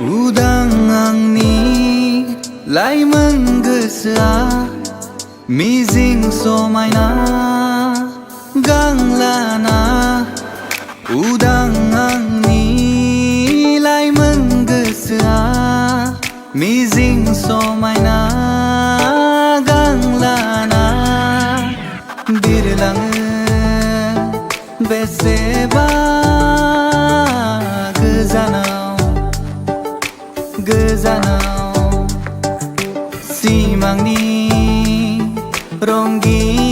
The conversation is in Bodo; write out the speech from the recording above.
Udang angni lai menggesah mizing somaina ganglana. Udang angni lai menggesah mizing somaina ganglana. Birlange beseba goजानाव सिमांनि रंगिन